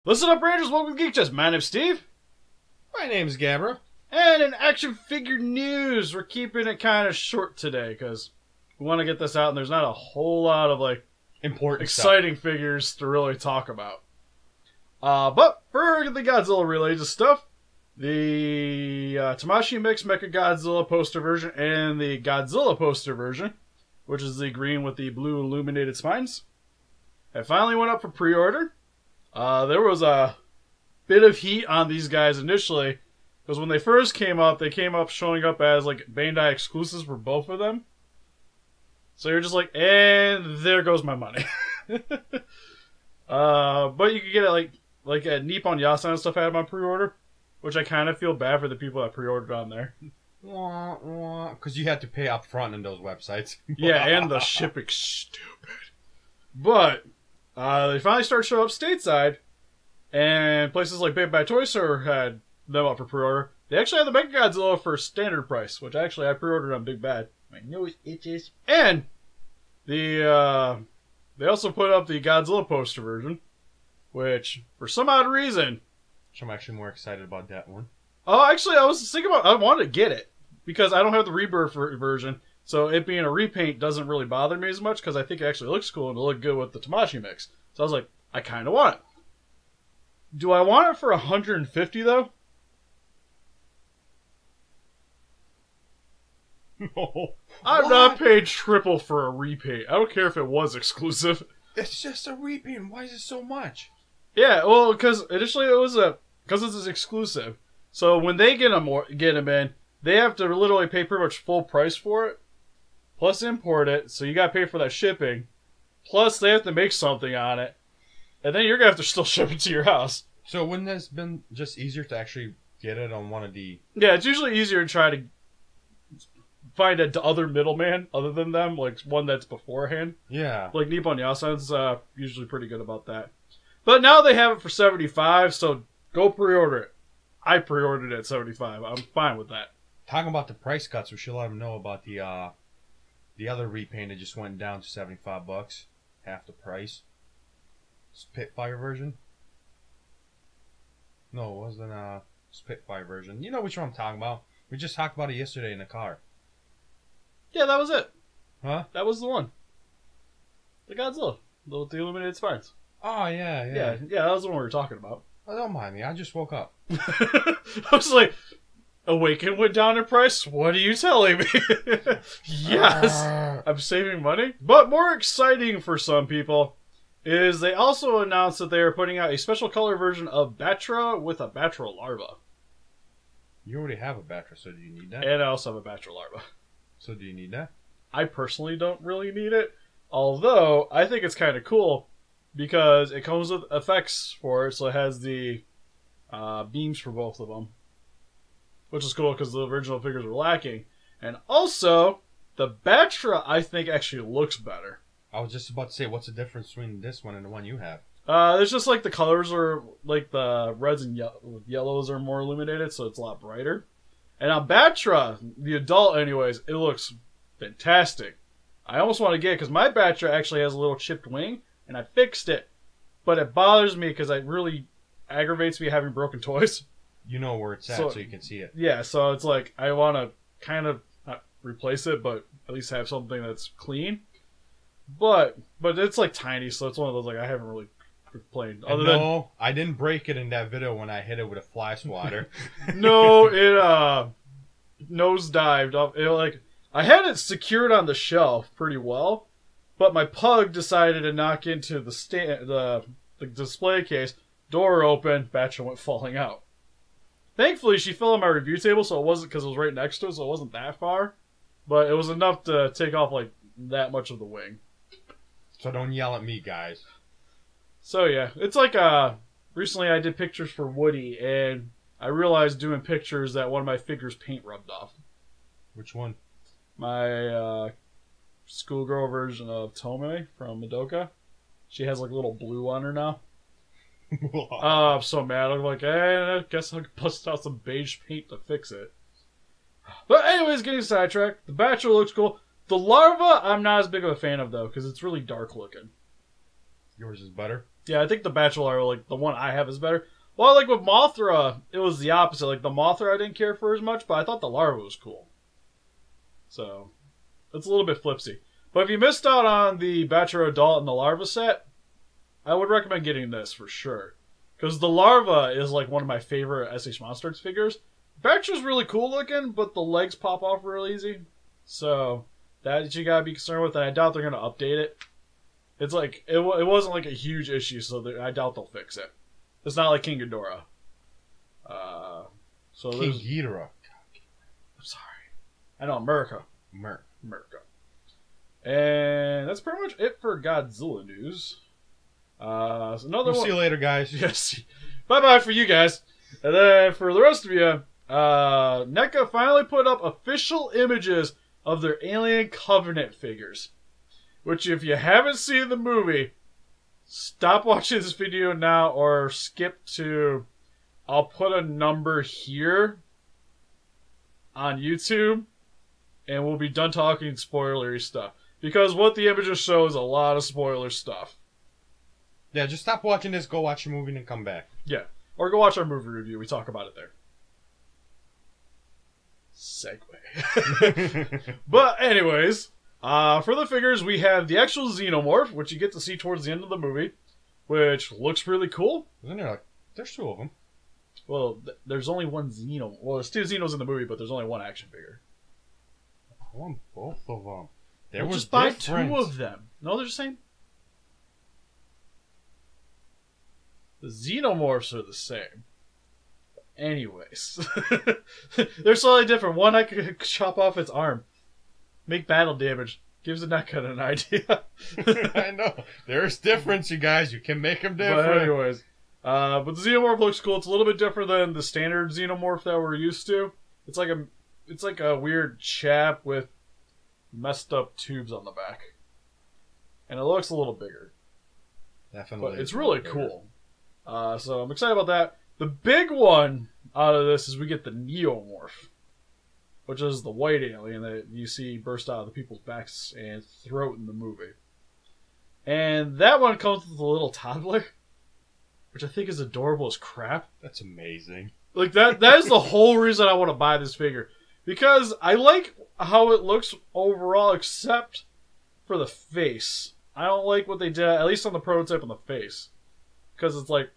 Listen up, Rangers. Welcome to Geek Chest. My name's Steve. My name's Gabra. And in action figure news, we're keeping it kind of short today because we want to get this out, and there's not a whole lot of Important exciting figures to really talk about. But for the Godzilla related stuff, the Tamashii Mix Mecha Godzilla poster version and the Godzilla poster version, which is the green with the blue illuminated spines, it finally went up for pre-order. There was a bit of heat on these guys initially, because when they first came up, they came up showing up as Bandai exclusives for both of them. So you're just like, and there goes my money. But you could get it like at Nippon Yasan and stuff I had on pre-order, which I kind of feel bad for the people that pre-ordered on there. Because you had to pay up front in those websites. Yeah, and the shipping's stupid. But they finally started showing up stateside, and places like Big Bad Toy Store had them up for pre-order. They actually had the Mecha Godzilla for standard price, which actually I pre-ordered on Big Bad. My nose itches. And they also put up the Godzilla poster version, which for some odd reason, I'm actually more excited about that one. Oh, actually, I was thinking about I wanted to get it because I don't have the Rebirth version, so it being a repaint doesn't really bother me as much because I think it actually looks cool and it'll look good with the Tamashii Mix. So I was like, I kind of want it. Do I want it for $150 though? No. I'm not paying triple for a repaint. I don't care if it was exclusive. It's just a repaint. Why is it so much? Yeah, well, because initially it was because it's exclusive. So when they get them in, they have to literally pay pretty much full price for it, plus import it. So you got to pay for that shipping. Plus they have to make something on it, and then you're gonna have to still ship it to your house. So wouldn't this been just easier to actually get it on one of the? Yeah, it's usually easier to try to find a other middleman other than them, like one that's beforehand. Yeah. Like Nippon Yasan's usually pretty good about that. But now they have it for $75, so go pre-order it. I pre-ordered it at $75. I'm fine with that. Talking about the price cuts, we should let them know about the other repaint that just went down to $75, half the price. Spitfire version. No, it wasn't a Spitfire version. You know which one I'm talking about. We just talked about it yesterday in the car. Yeah, that was it. Huh? That was the one. The Godzilla. With the illuminated spines. Oh, yeah. Yeah, that was the one we were talking about. Oh, don't mind me. I just woke up. I was like, Awaken went down in price? What are you telling me? Yes! I'm saving money. But more exciting for some people is they also announced that they are putting out a special color version of Battra with a Battra larva. You already have a Battra, so do you need that? And I also have a Battra larva. So do you need that? I personally don't really need it. Although, I think it's kind of cool because it comes with effects for it. So it has the beams for both of them. Which is cool because the original figures were lacking. And also, the Battra, I think, actually looks better. I was just about to say, what's the difference between this one and the one you have? It's just like the colors are, like the reds and yellows are more illuminated, so it's a lot brighter. And on Battra, the adult anyways, it looks fantastic. I almost want to get it because my Battra actually has a little chipped wing, and I fixed it. But it bothers me because it really aggravates me having broken toys. You know where it's at, so you can see it. Yeah, so it's like, I want to kind of not replace it, but at least have something that's clean. But it's like tiny, so it's one of those I haven't really played. No, I didn't break it in that video when I hit it with a fly swatter. No, it nosedived off. I had it secured on the shelf pretty well, but my pug decided to knock into the display case. Door open, Battra went falling out. Thankfully, she fell on my review table, so it wasn't because it was right next to it, so it wasn't that far. But it was enough to take off that much of the wing. So don't yell at me, guys. So yeah, it's recently I did pictures for Woody, and I realized doing pictures that one of my figures' paint rubbed off. Which one? My schoolgirl version of Tomei from Madoka. She has a little blue on her now. I'm so mad. I'm like, I guess I'll bust out some beige paint to fix it. But anyways, getting sidetracked. The Battra looks cool. The larva, I'm not as big of a fan of though, because it's really dark looking. Yours is better? Yeah, I think the Bachelor, like, the one I have is better. Well, like, with Mothra, it was the opposite. Like, the Mothra I didn't care for as much, but I thought the larva was cool. So, it's a little bit flipsy. But if you missed out on the Battra Adult and the larva set, I would recommend getting this for sure. Because the larva is, like, one of my favorite SH MonsterArts figures. Batra's really cool looking, but the legs pop off real easy. So, that you gotta be concerned with, and I doubt they're gonna update it. It's like, it wasn't like a huge issue, so I doubt they'll fix it. It's not like King Ghidorah. King Ghidorah. I'm sorry. I know, America. America. And that's pretty much it for Godzilla news. So We'll see you later, guys. Yes. Bye-bye for you guys. And then for the rest of you, NECA finally put up official images of their Alien Covenant figures. Which, if you haven't seen the movie, stop watching this video now or skip to... I'll put a number here on YouTube, and we'll be done talking spoilery stuff. Because what the images show is a lot of spoiler stuff. Yeah, just stop watching this, go watch your movie, and then come back. Yeah. Or go watch our movie review. We talk about it there. Segue. But anyways, for the figures, we have the actual Xenomorph, which you get to see towards the end of the movie, which looks really cool. Isn't there like... There's two of them. Well, there's only one Xeno. Well, there's two Xenos in the movie, but there's only one action figure. I want both of them. There We'll was just buy difference. two of them. No, they're the same. The Xenomorphs are the same. Anyways. They're slightly different. One I could chop off its arm. Make battle damage. Gives the NECA an idea. I know. There's difference, you guys. You can make them different. But anyways. But the Xenomorph looks cool. It's a little bit different than the standard Xenomorph that we're used to. It's like a weird chap with messed up tubes on the back. And it looks a little bigger. Definitely. But it's really cool. So I'm excited about that. The big one out of this is we get the Neomorph, which is the white alien that you see burst out of the people's backs and throat in the movie. And that one comes with a little toddler, which I think is adorable as crap. That's amazing. Like, that is the whole reason I want to buy this figure. Because I like how it looks overall, except for the face. I don't like what they did, at least on the prototype on the face. Because it's like...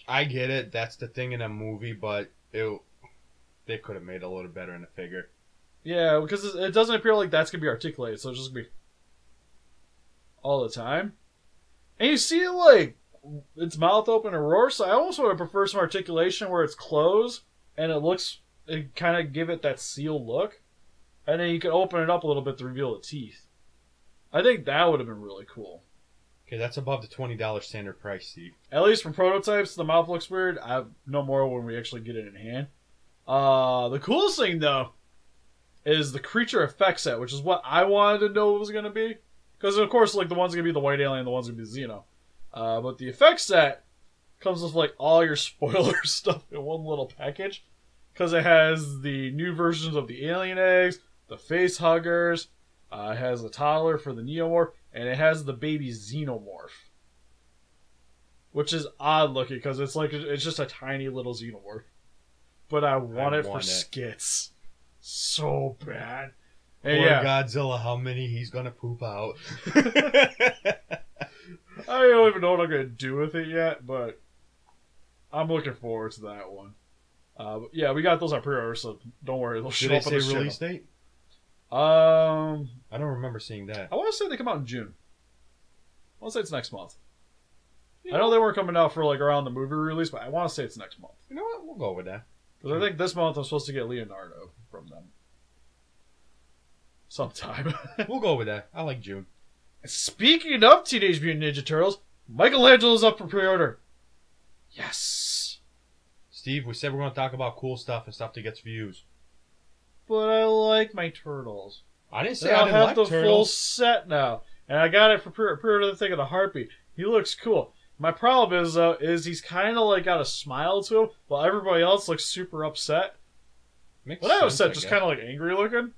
I get it. That's the thing in a movie, but they could have made it a little better in a figure. Yeah, because it doesn't appear like that's going to be articulated, so it's just going to be all the time. And you see it like, its mouth open and roar, so I almost would prefer some articulation where it's closed, and it kind of give it that sealed look. And then you can open it up a little bit to reveal the teeth. I think that would have been really cool. Okay, that's above the $20 standard price, Steve. At least from prototypes, the mouth looks weird. I know more when we actually get it in hand. The coolest thing, though, is the creature effect set, which is what I wanted to know it was going to be. Because, of course, like, the one's going to be the white alien, the one's going to be the Xeno. But the effect set comes with, like, all your spoiler stuff in one little package. Because it has the new versions of the alien eggs, the face huggers, it has the toddler for the Neomorph, and it has the baby Xenomorph. Which is odd looking, because it's just a tiny little Xenomorph. But I want it for skits. So bad. And Poor Godzilla, how many he's gonna poop out. I don't even know what I'm gonna do with it yet, but I'm looking forward to that one. But yeah, we got those on pre-order, so don't worry. They'll show up on the Did they say release date? I don't remember seeing that. want to say they come out in June. I want to say it's next month. I know they weren't coming out for like around the movie release, but I want to say it's next month. You know what? We'll go with that. Because I think this month I'm supposed to get Leonardo from them. Sometime. We'll go with that. I like June. Speaking of Teenage Mutant Ninja Turtles, Michelangelo's up for pre-order. Yes. Steve, we said we're going to talk about cool stuff and stuff that gets views. But I like my turtles. I didn't say I I didn't have like the turtles. full set now. And I got it for pre-order the thing of the Heartbeat. He looks cool. My problem is, though, he's kind of like got a smile to him, while everybody else looks super upset. Makes Well, that was sense, set just kind of like angry looking.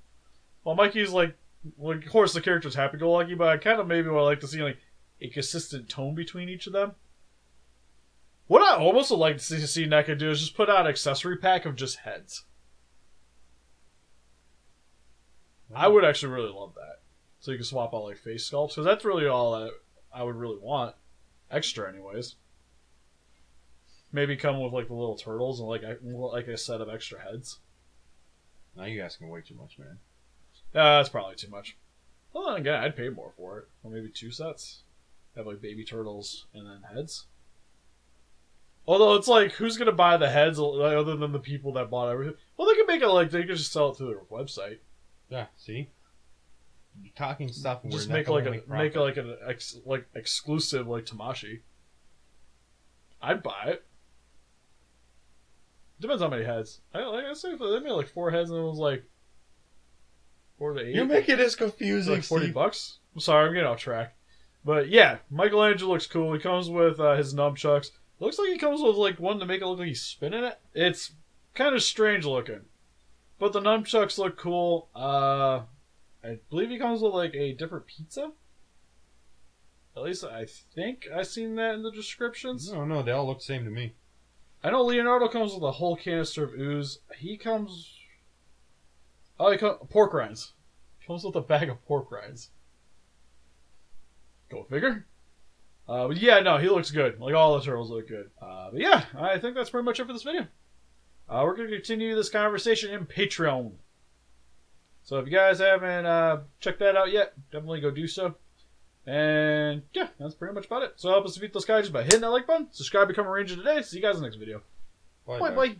While Mikey's like, of course the character's happy-go-lucky, but I kind of maybe would like to see like a consistent tone between each of them. What I almost would like to see NECA do is just put out an accessory pack of just heads. I would actually really love that. So you can swap out like face sculpts, because that's really all that I would really want. Extra, anyways. Maybe come with like the little turtles and like a set of extra heads. Now you're asking way too much, man. That's probably too much. Well, then again, I'd pay more for it. Or maybe 2 sets. Have like baby turtles and then heads. Although it's like, who's gonna buy the heads other than the people that bought everything? Well, they could make it like they could just sell it through their website. Yeah, see, you're talking stuff. And Just we're make not like gonna make like an exclusive like Tamashi. I'd buy it. Depends how many heads. I say if they made like 4 heads and it was like 4 to 8. You're making this It's confusing. like $40. Steve. I'm sorry, I'm getting off track. But yeah, Michelangelo looks cool. He comes with his nunchucks. Looks like he comes with like one to make it look like he's spinning it. It's kind of strange looking, but the nunchucks look cool. I believe he comes with like a different pizza. At least I think I've seen that in the descriptions. No, they all look the same to me. I know Leonardo comes with a whole canister of ooze. He comes. Oh, pork rinds. He comes with a bag of pork rinds. Go figure. But yeah, no, he looks good. Like, all the turtles look good. But yeah, I think that's pretty much it for this video. We're going to continue this conversation in Patreon. So if you guys haven't checked that out yet, definitely go do so. And yeah, that's pretty much about it. So help us defeat those guys by hitting that like button. Subscribe, become a ranger today. See you guys in the next video. Bye. Bye.